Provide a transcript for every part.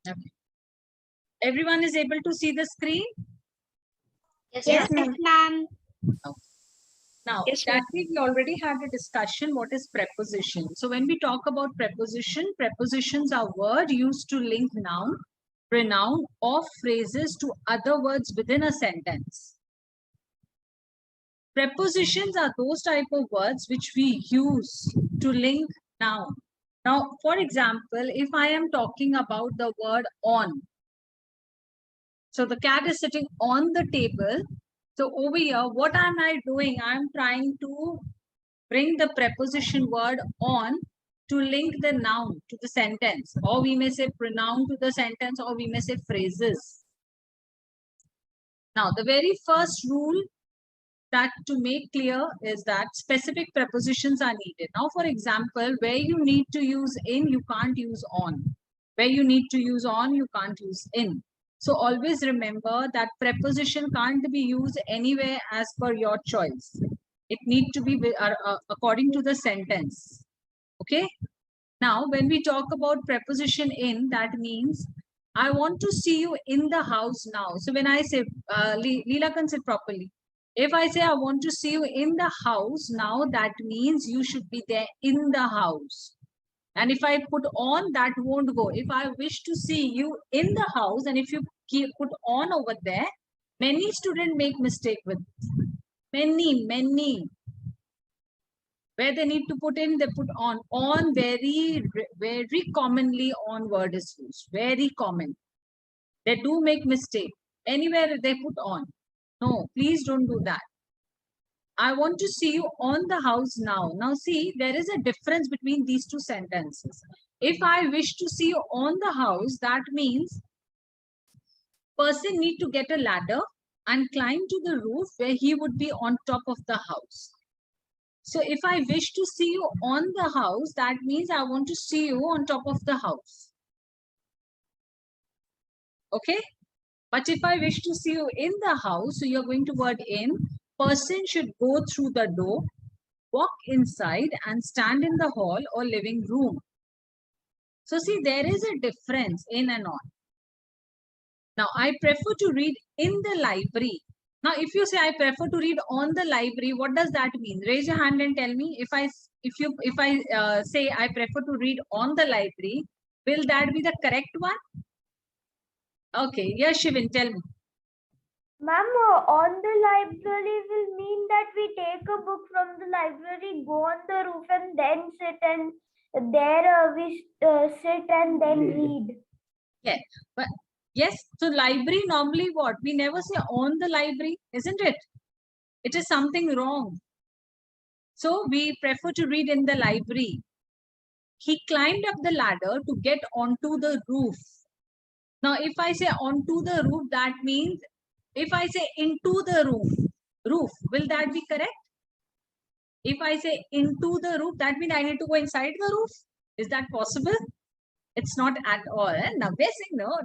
Okay. Everyone is able to see the screen? Yes, ma'am. Okay. Now, Yes, that ma'am. way we already had a discussion what is preposition. So when we talk about preposition, prepositions are words used to link noun, pronoun or phrases to other words within a sentence. Prepositions are those type of words which we use to link noun. Now, for example, if I am talking about the word on, so the cat is sitting on the table. So over here, what am I doing? I'm trying to bring the preposition word on to link the noun to the sentence, or we may say pronoun to the sentence, or we may say phrases. Now, the very first rule that to make clear is that specific prepositions are needed. Now, for example, where you need to use in, you can't use on. Where you need to use on, you can't use in. So always remember that preposition can't be used anywhere as per your choice. It needs to be according to the sentence. Okay. Now, when we talk about preposition in, that means I want to see you in the house now. So when I say, Leela can sit properly. If I say I want to see you in the house now, that means you should be there in the house. And if I put on, that won't go. If I wish to see you in the house, and if you put on over there, many students make mistake with many. Where they need to put in, they put on. On very commonly on word is used. Very common. They do make mistake. Anywhere they put on. No, please don't do that. I want to see you on the house now. Now see, there is a difference between these two sentences. If I wish to see you on the house, that means person need to get a ladder and climb to the roof where he would be on top of the house. So if I wish to see you on the house, that means I want to see you on top of the house. Okay? But if I wish to see you in the house, so you're going to word in, person should go through the door, walk inside and stand in the hall or living room. So see, there is a difference in and on. Now, I prefer to read in the library. Now, if you say I prefer to read on the library, what does that mean? Raise your hand and tell me. If I say I prefer to read on the library, will that be the correct one? Okay, yes, Shivin, tell me. Ma'am, on the library will mean that we take a book from the library, go on the roof and then sit, and there we sit and then read. Yeah, but yes, so library normally what? We never say on the library, isn't it? It is something wrong. So we prefer to read in the library. He climbed up the ladder to get onto the roof. Now, if I say onto the roof, that means if I say into the roof, will that be correct? If I say into the roof, that means I need to go inside the roof. Is that possible? It's not at all. Now, basically, no.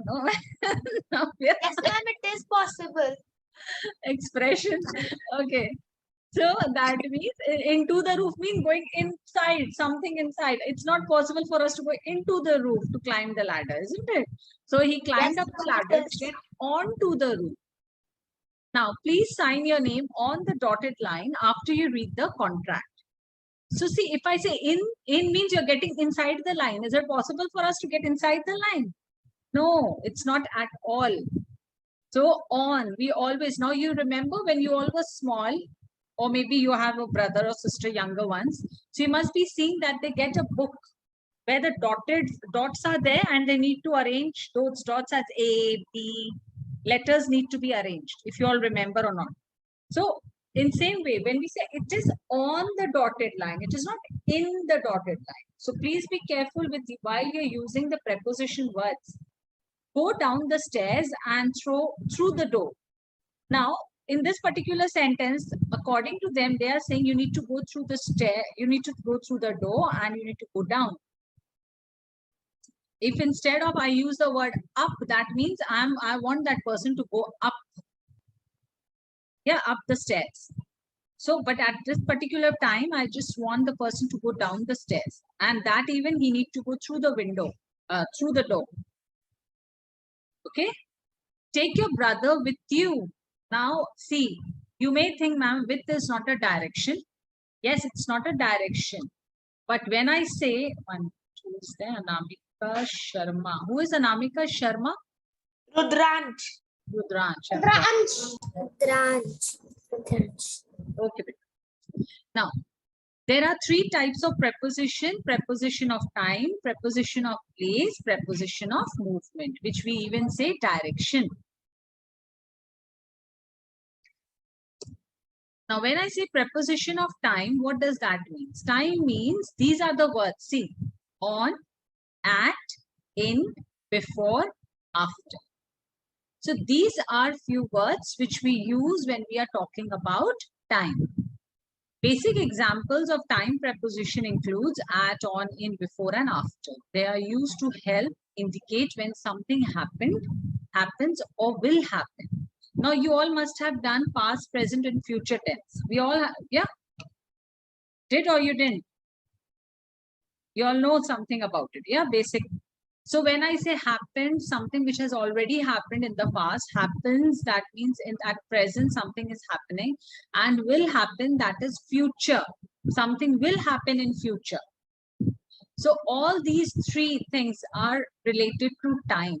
Now, Yes, ma'am, it is possible. Expression. Okay. So that means into the roof means going inside, something inside. It's not possible for us to go into the roof to climb the ladder, isn't it? So he climbed up the ladder to get onto the roof. Now, please sign your name on the dotted line after you read the contract. So see, if I say in means you're getting inside the line. Is it possible for us to get inside the line? No, it's not at all. So on, we always, now you remember when you all were small, or maybe you have a brother or sister, younger ones. So you must be seeing that they get a book where the dotted dots are there and they need to arrange those dots as A, B. Letters need to be arranged, if you all remember or not. So in same way, when we say it is on the dotted line, it is not in the dotted line. So please be careful with while you're using the preposition words. Go down the stairs and through the door. Now, in this particular sentence, according to them, they are saying you need to go through the stair, you need to go through the door and you need to go down. If instead of I use the word up, that means I want that person to go up. Yeah, up the stairs. So, but at this particular time, I just want the person to go down the stairs. And that even he need to go through the window, through the door. Okay. Take your brother with you. Now, see, you may think, ma'am, with is not a direction. Yes, it's not a direction. But when I say, who's there? Anamika Sharma. Who is Anamika Sharma? Rudransh. Rudransh. Rudransh. Okay. Now, there are three types of preposition. Preposition of time, preposition of place, preposition of movement, which we even say direction. Now, when I say preposition of time, what does that mean? Time means these are the words. See, on, at, in, before, after. So these are few words which we use when we are talking about time. Basic examples of time preposition includes at, on, in, before, and after. They are used to help indicate when something happened, happens, or will happen. Now, you all must have done past, present, and future tense. We all have, yeah? Did or you didn't? You all know something about it, yeah? Basic. So when I say happened, something which has already happened in the past happens, that means at present something is happening, and will happen, that is future. Something will happen in future. So all these three things are related to time.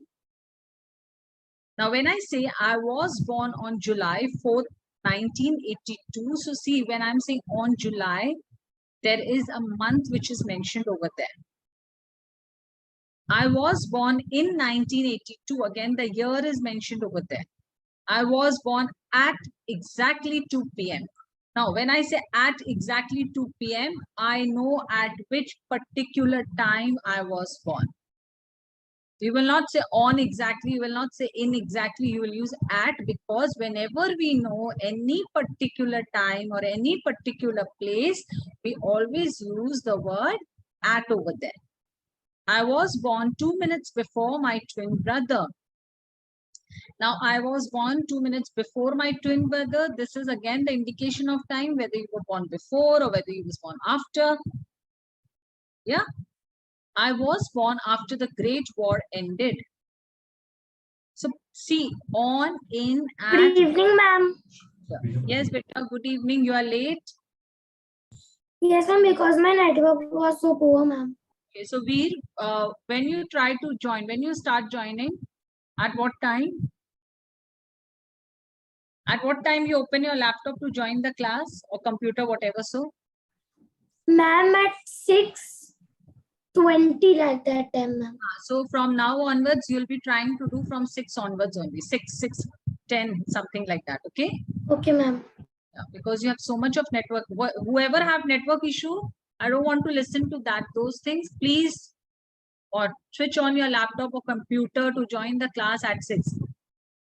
Now, when I say I was born on July 4th, 1982, so see, when I'm saying on July, there is a month which is mentioned over there. I was born in 1982. Again, the year is mentioned over there. I was born at exactly 2 p.m. Now, when I say at exactly 2 p.m., I know at which particular time I was born. You will not say on exactly, you will not say in exactly, you will use at, because whenever we know any particular time or any particular place, we always use the word at over there. I was born 2 minutes before my twin brother. Now, I was born 2 minutes before my twin brother. This is again the indication of time, whether you were born before or whether you was born after. Yeah. I was born after the Great War ended. So, see, on, in, at. Good evening, ma'am. Yes, beta, good evening. You are late. Yes, ma'am, because my network was so poor, ma'am. Okay, so Veer, when you try to join, when you start joining, at what time? At what time you open your laptop to join the class or computer, whatever so? Ma'am, at 6:20 like that time, ma'am. So from now onwards, you'll be trying to do from 6 onwards only, 6:10, something like that, okay? Okay, ma'am. Yeah, because you have so much of network. Whoever have network issue, I don't want to listen to that. Those things, please, or switch on your laptop or computer to join the class at 6.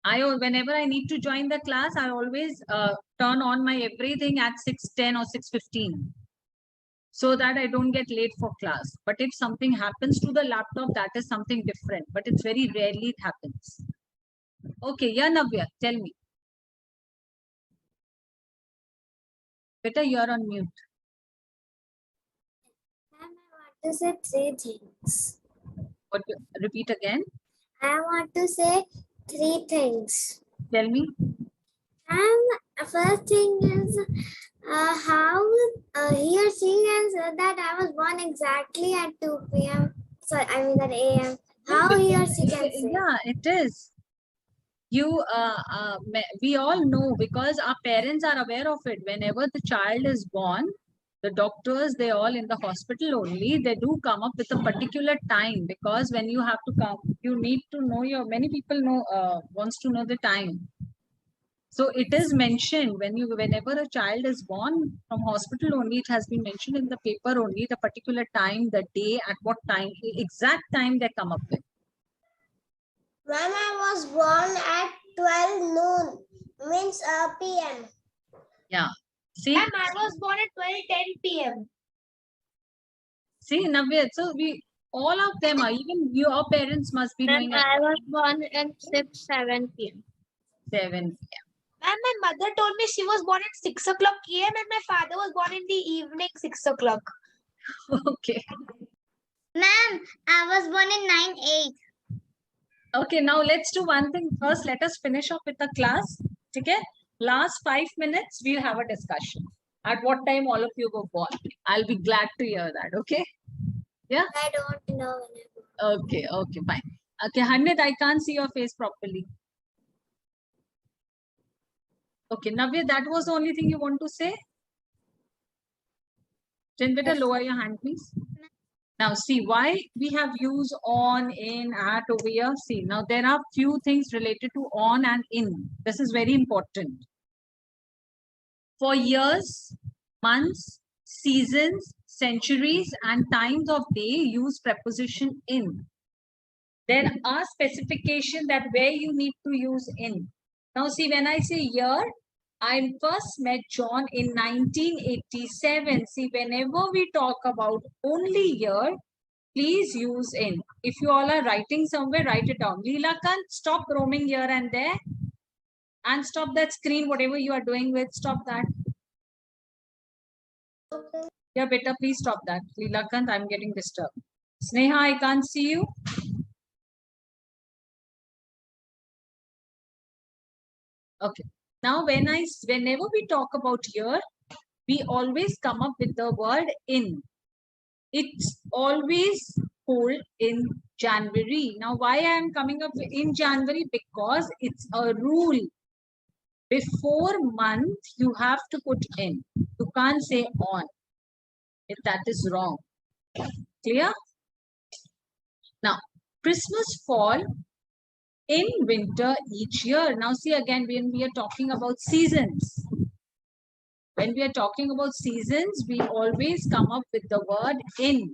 Whenever I need to join the class, I always turn on my everything at 6:10 or 6:15. So that I don't get late for class. But if something happens to the laptop, that is something different. But it's very rarely it happens. Okay, yeah, Navya, tell me. Beta, you're on mute. Ma'am, I want to say 3 things. What? Repeat again. I want to say 3 things. Tell me. First thing is how he or she has said that I was born exactly at 2 p.m. Sorry, I mean at a.m. How he or she can say? Yeah, it is. You, we all know because our parents are aware of it. Whenever the child is born, the doctors, they all in the hospital only, they do come up with a particular time, because when you have to come, you need to know many people know, wants to know the time. So it is mentioned whenever a child is born from hospital only, it has been mentioned in the paper only, the particular time, the day, at what time, exact time they come up with. When I was born at 12 noon, means p.m. Yeah. See? And I was born at 12:10 p.m. See, Navya, so all of them are, even your parents must be knowing. I was born at 7 p.m. 7 p.m. And my mother told me she was born at 6 o'clock a.m. and my father was born in the evening 6 o'clock. Okay. Ma'am, I was born in 9/8. Okay, now let's do one thing first. Let us finish up with the class. Okay, last 5 minutes we'll have a discussion. At what time all of you were born? I'll be glad to hear that. Okay. Yeah. I don't know. Okay. Okay. Fine. Okay, Hanid, I can't see your face properly. Okay, Navya, that was the only thing you want to say? Then better lower your hand, please. Now, see why we have used on, in, at over here. See, now there are few things related to on and in. This is very important. For years, months, seasons, centuries, and times of day, use preposition in. There are specifications that where you need to use in. Now, see, when I say year, I first met John in 1987. See, whenever we talk about only year, please use in. If you all are writing somewhere, write it down. Leela Kant, stop roaming here and there. And stop that screen, whatever you are doing with, stop that. Yeah, better please stop that. Leela Kant, I'm getting disturbed. Sneha, I can't see you. Okay. Now, whenever we talk about year, we always come up with the word in. It's always cold in January. Now, why I am coming up in January? Because it's a rule. Before month, you have to put in. You can't say on. If that is wrong. Clear? Now, Christmas fall in winter each year. Now, see again, when we are talking about seasons. When we are talking about seasons, we always come up with the word in.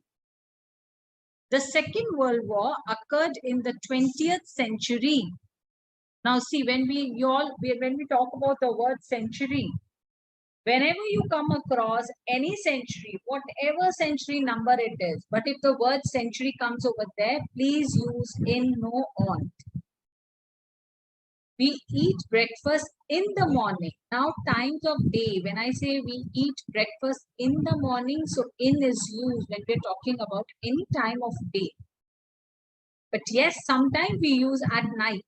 The Second World War occurred in the 20th century. Now, see, when we talk about the word century, whenever you come across any century, whatever century number it is, but if the word century comes over there, please use in, no on. We eat breakfast in the morning. Now, times of day, when I say we eat breakfast in the morning, so in is used when we're talking about any time of day. But yes, sometimes we use at night.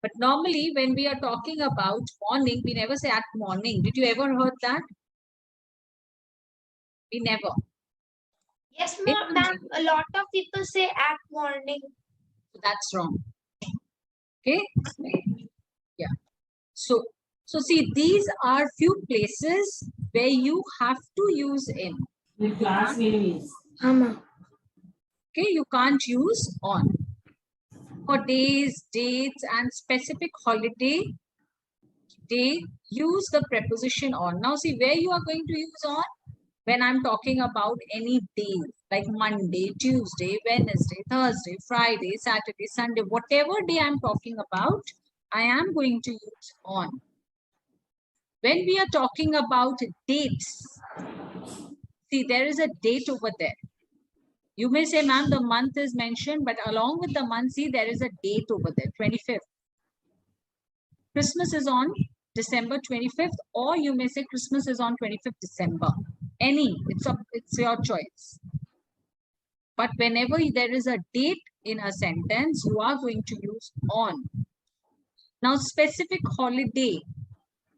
But normally, when we are talking about morning, we never say at morning. Did you ever heard that? We never. Yes, ma'am. A lot of people say at morning. That's wrong. Okay. Yeah. So see, these are few places where you have to use in. Okay, you can't use on. For days, dates, and specific holiday day, use the preposition on. Now, see where you are going to use on when I'm talking about any day like Monday, Tuesday, Wednesday, Thursday, Friday, Saturday, Sunday, whatever day I'm talking about, I am going to use on. When we are talking about dates, see, there is a date over there. You may say, ma'am, the month is mentioned, but along with the month, see, there is a date over there, 25th. Christmas is on December 25th, or you may say Christmas is on 25th December. Any, it's your choice. But whenever there is a date in a sentence, you are going to use on. Now, specific holiday.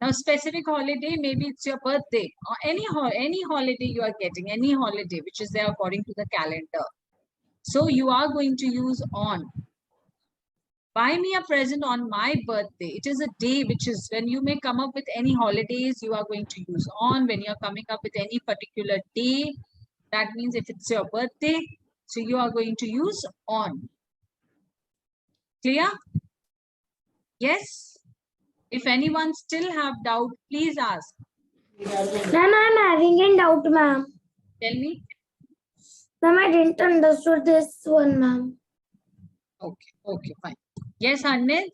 Now, specific holiday, maybe it's your birthday or any holiday you are getting, any holiday which is there according to the calendar. So you are going to use on. Buy me a present on my birthday. It is a day which is when you may come up with any holidays, you are going to use on. When you are coming up with any particular day, that means if it's your birthday, so you are going to use on. Clear? Yes? If anyone still have doubt, please ask. Ma'am, I'm having a doubt, ma'am. Tell me. Ma'am, I didn't understood this one, ma'am. Okay, fine. Yes, Hannes?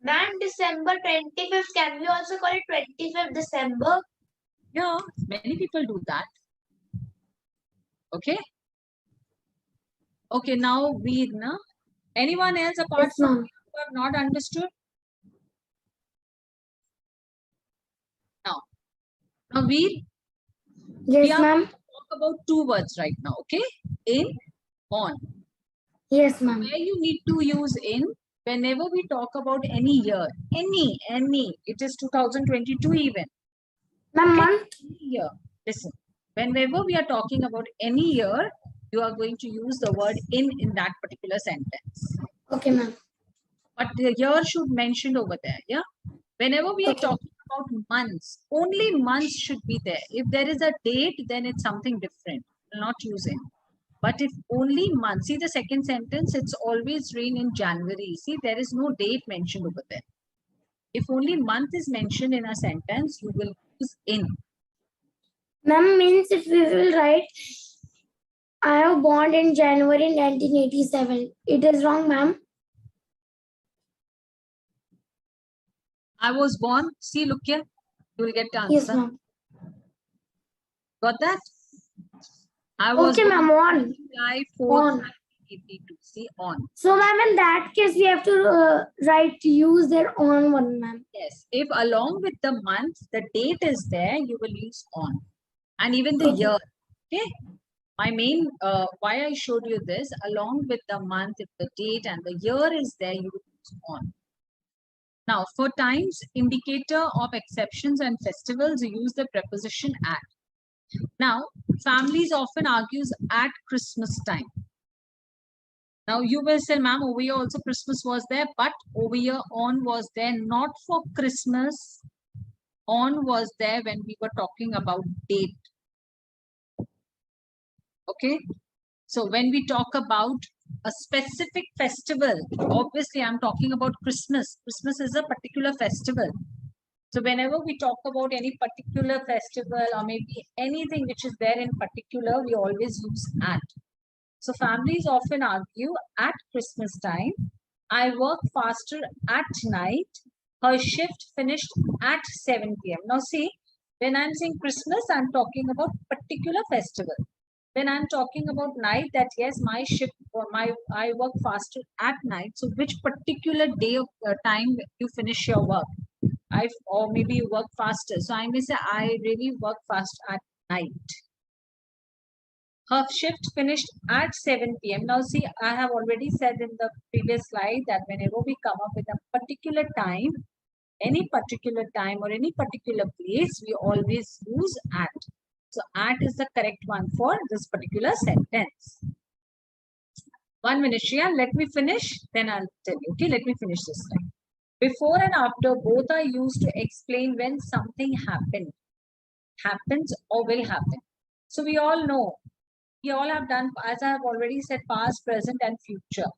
Ma'am, December 25th, can we also call it 25th December? Yeah, many people do that. Okay. Okay, now read, na? Anyone else apart Yes, from ma'am. who have not understood? Now read. Yes, ma'am. Talk about two words right now, okay? in, on. Yes, ma'am. Where you need to use in, whenever we talk about any year, any, it is 2022 even. Ma'am, Okay. month. Year. Listen, whenever we are talking about any year, you are going to use the word in that particular sentence. Okay, ma'am. But the year should mention over there. Yeah. Whenever we are Okay. talking about months, only months should be there. If there is a date, then it's something different. We'll not use in. But if only month, see the second sentence, it's always rain in January. See, there is no date mentioned over there. If only month is mentioned in a sentence, you will use in. Ma'am, means if we will write, I have born in January 1987. It is wrong, ma'am. I was born, see, look here, you will get the answer. Yes, ma'am. Got that? I was Okay, born ma'am. On. July 4th, On. 1982. See, on. So, ma'am, in that case, we have to use their on one, ma'am. Yes. If along with the month, the date is there, you will use on. And even the Okay. year. Okay. My main, why I showed you this, along with the month, if the date and the year is there, you will use on. Now, for times indicator of exceptions and festivals, you use the preposition at. Now, families often argues at Christmas time. Now, you will say, ma'am, over here also Christmas was there, but over here on was there not for Christmas. On was there when we were talking about date. Okay. So when we talk about a specific festival, obviously I'm talking about Christmas. Christmas is a particular festival. So whenever we talk about any particular festival or maybe anything which is there in particular, we always use at. So families often argue at Christmas time, I work faster at night. Her shift finished at 7 p.m. Now see, when I'm saying Christmas, I'm talking about particular festival. When I'm talking about night, that yes, my shift or I work faster at night. So which particular day of time you finish your work? Or maybe you work faster. So I may say I really work fast at night. Her shift finished at 7 p.m. Now see, I have already said in the previous slide that whenever we come up with a particular time, any particular time or any particular place, we always use at. So at is the correct one for this particular sentence. 1 minute, Shreya, let me finish, then I'll tell you. Okay, let me finish this slide. Before and after, both are used to explain when something happened, happens or will happen. So we all know, we all have done, as I have already said, past, present and future.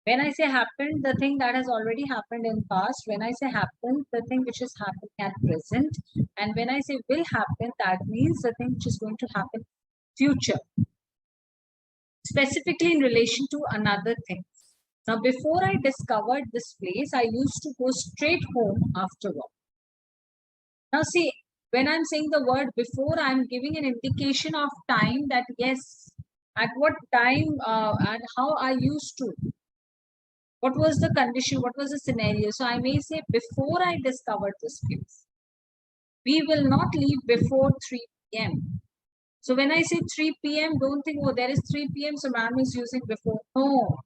When I say happened, the thing that has already happened in past. When I say happened, the thing which is happening at present. And when I say will happen, that means the thing which is going to happen future. Specifically in relation to another thing. Now, before I discovered this place, I used to go straight home after work. Now, see, when I'm saying the word before, I'm giving an indication of time that yes, at what time and how I used to. What was the condition? What was the scenario? So I may say before I discovered this place, we will not leave before 3 p.m. So when I say 3 p.m., don't think, oh, there is 3 p.m. So ma'am is using before. No.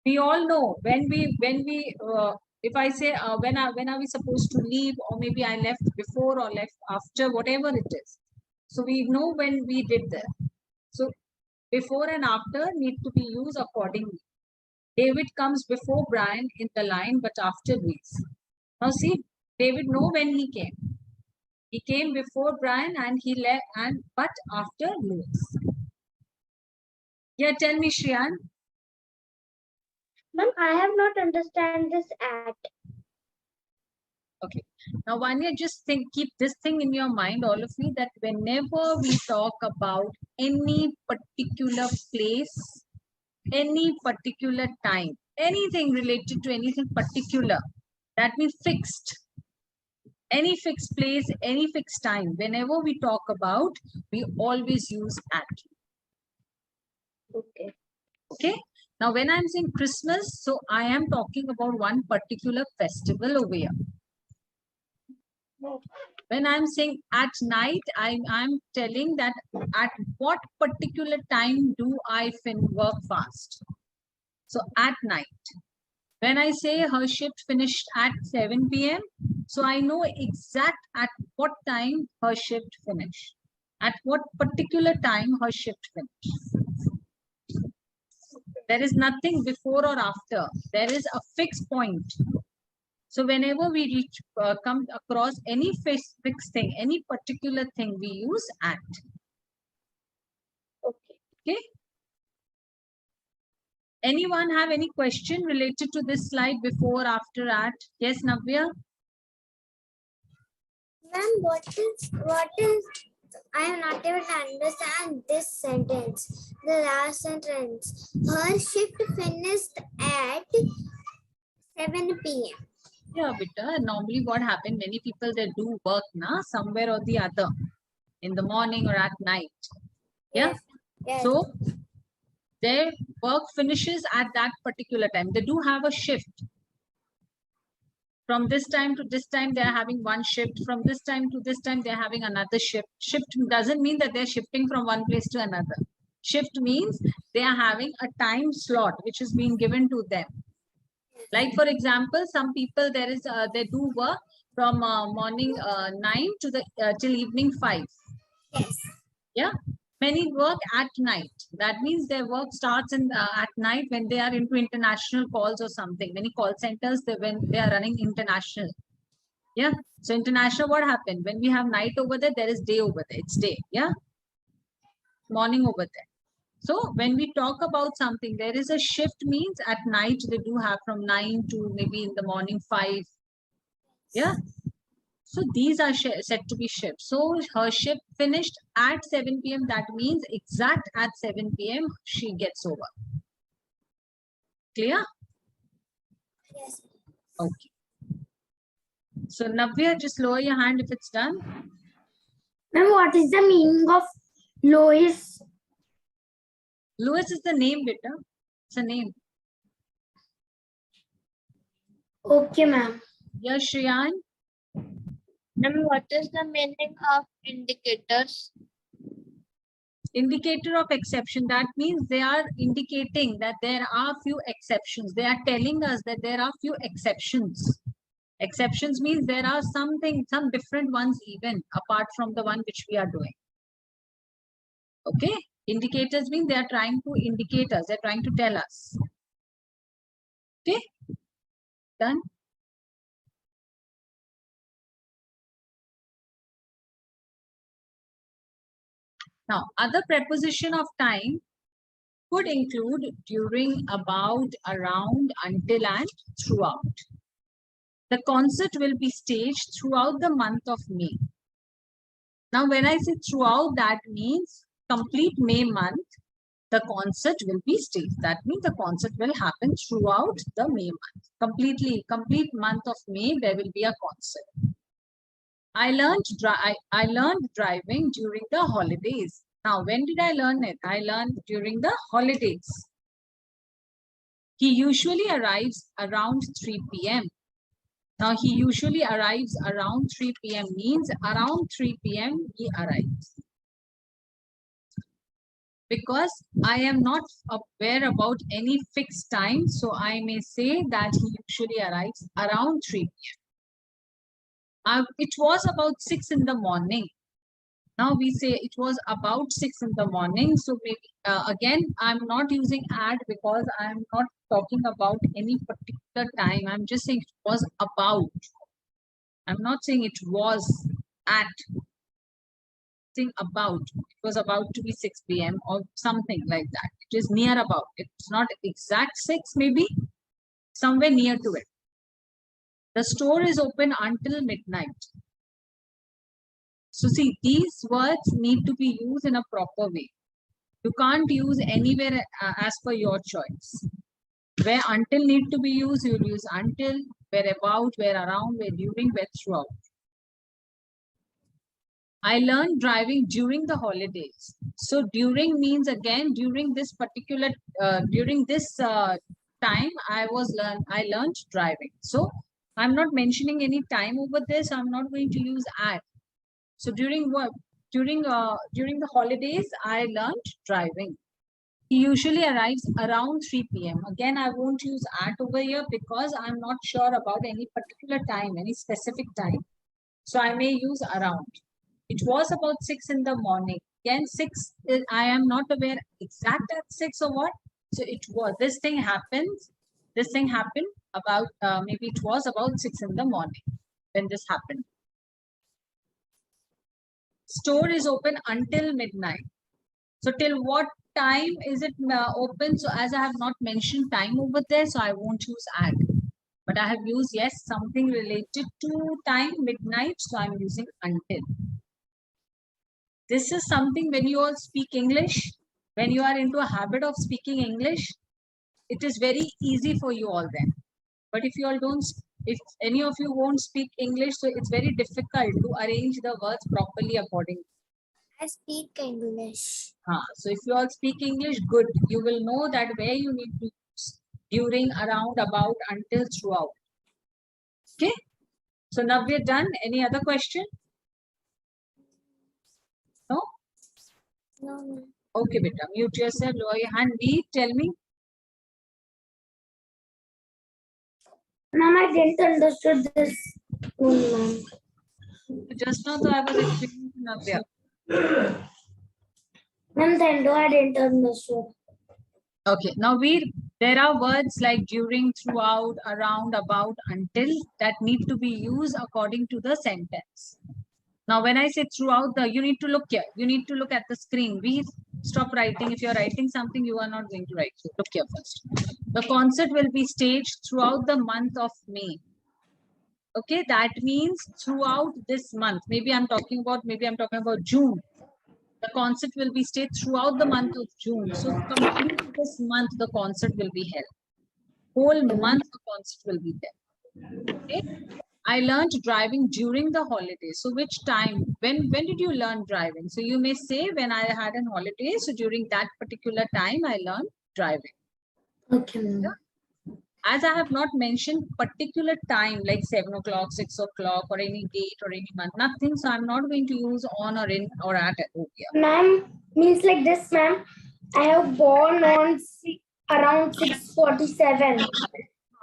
We all know if I say when are we supposed to leave, or maybe I left before or left after, whatever it is. So we know when we did that. So before and after need to be used accordingly. David comes before Brian in the line, but after Luis. Now see, David know when he came. He came before Brian and he left, but after Luis. Yeah, tell me, Shriyan. Ma'am, I have not understand this at. Okay. Now, Vanya, just keep this thing in your mind, all of you, that whenever we talk about any particular place, any particular time, anything related to anything particular, that means fixed. Any fixed place, any fixed time, whenever we talk about, we always use at. Okay. Okay. Now, when I'm saying Christmas, so I am talking about one particular festival over here. When I'm saying at night, I'm telling that at what particular time do I work fast. So at night. When I say her shift finished at 7 p.m., so I know exact at what time her shift finished. At what particular time her shift finished. There is nothing before or after. There is a fixed point. So whenever we come across any fixed thing, any particular thing, we use at. Okay. Anyone have any question related to this slide before, after, at? Yes, Navya? Ma'am, what is, I am not able to understand this sentence, the last sentence. Her shift finished at 7 p.m. Yeah, beta. Normally what happens, many people, they do work somewhere or the other, in the morning or at night. Yeah. Yes. So their work finishes at that particular time. They do have a shift. From this time to this time, they're having one shift. From this time to this time, they're having another shift. Shift doesn't mean that they're shifting from one place to another. Shift means they are having a time slot which is being given to them. Like for example, some people they do work from morning 9 to the till evening 5. Yes. Yeah. Many work at night. That means their work starts in at night when they are into international calls or something. Many call centers, when they are running international. Yeah. So international, what happened? When we have night over there, there is day over there. It's day. Yeah. Morning over there. So when we talk about something, there is a shift means at night they do have from 9 to maybe in the morning 5. Yeah. So these are said to be shifts. So her shift finished at 7 p.m. That means exact at 7 p.m. she gets over. Clear? Yes. Okay. So Navya, just lower your hand if it's done. Ma'am, what is the meaning of Lois? Louis is the name, beta. It's a name. Okay, ma'am. Yeah, Shriyan. Ma'am, what is the meaning of indicators? Indicator of exception. That means they are indicating that there are few exceptions. They are telling us that there are few exceptions. Exceptions means there are some different ones even apart from the one which we are doing. Okay. Indicators mean they are trying to indicate us. They're trying to tell us. Okay. Done. Now, other preposition of time could include during, about, around, until, and throughout. The concert will be staged throughout the month of May. Now, when I say throughout, that means complete May month, the concert will be staged. That means the concert will happen throughout the May month. Complete month of May, there will be a concert. I learned driving during the holidays. Now, when did I learn it? I learned during the holidays. He usually arrives around 3 p.m. Now, he usually arrives around 3 p.m. means around 3 p.m. he arrives. Because I am not aware about any fixed time, so I may say that he usually arrives around 3 p.m. It was about 6 in the morning. Now we say it was about 6 in the morning. So maybe again, I'm not using at because I'm not talking about any particular time. I'm just saying it was about. I'm not saying it was at. Saying about. It was about to be 6 p.m. or something like that. It is near about. It's not exact 6, maybe somewhere near to it. The store is open until midnight. So see, these words need to be used in a proper way. You can't use anywhere as per your choice. Where until need to be used, you'll use until, where about, where around, where during, where throughout. I learned driving during the holidays. So during means again, during this particular, time, I learned driving. So I'm not mentioning any time over this. I'm not going to use at. So during work, during the holidays, I learned driving. He usually arrives around 3 p.m. Again, I won't use at over here because I'm not sure about any particular time, any specific time. So I may use around. It was about 6 in the morning. Again, 6, I am not aware exact at 6 or what. So it was, this thing happened about, maybe it was about 6 in the morning when this happened. Store is open until midnight. So till what time is it open? So as I have not mentioned time over there, so I won't use at. But I have used, yes, something related to time, midnight, so I'm using until. This is something when you all speak English, when you are into a habit of speaking English, it is very easy for you all then. But if you all don't, if any of you won't speak English, so it's very difficult to arrange the words properly accordingly. I speak English. So if you all speak English, good. You will know that where you need to use during, around, about, until, throughout. Okay. So now we're done. Any other question? No? No. Okay, beta. Mute yourself, lower your hand. B, tell me. Ma'am, I didn't understood this one, ma'am. Just now, I was explaining to Navya. Ma'am, then I didn't understood. Okay, now there are words like during, throughout, around, about, until that need to be used according to the sentence. Now, when I say throughout, you need to look here. You need to look at the screen. We stop writing. If you're writing something, you are not going to write. So look here first. The concert will be staged throughout the month of May. Okay, that means throughout this month. Maybe I'm talking about June. The concert will be staged throughout the month of June. So complete this month, the concert will be held. Whole month, the concert will be there. Okay. I learned driving during the holidays. So which time? When did you learn driving? So you may say when I had an holiday. So during that particular time, I learned driving. Okay, ma'am. Yeah? As I have not mentioned particular time like 7 o'clock, 6 o'clock or any date or any month, nothing. So I'm not going to use on or in or at over here. Ma'am, means like this, ma'am. I have born on around 6:47.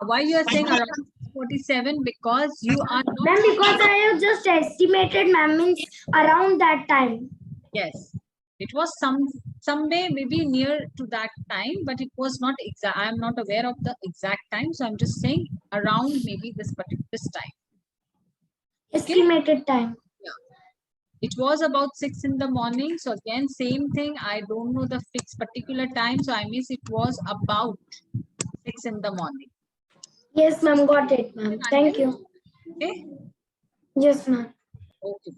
Why you are saying around 47? Because you are not. Ma'am, because I have just estimated, ma'am, means around that time. Yes, it was somewhere maybe near to that time, but it was not exact. I am not aware of the exact time, so I'm just saying around maybe this time. Estimated time. Yeah, it was about 6 in the morning. So again, same thing. I don't know the fixed particular time, so I mean it was about 6 in the morning. Yes, ma'am, got it, ma'am. Thank you. Okay. Yes, ma'am. Okay.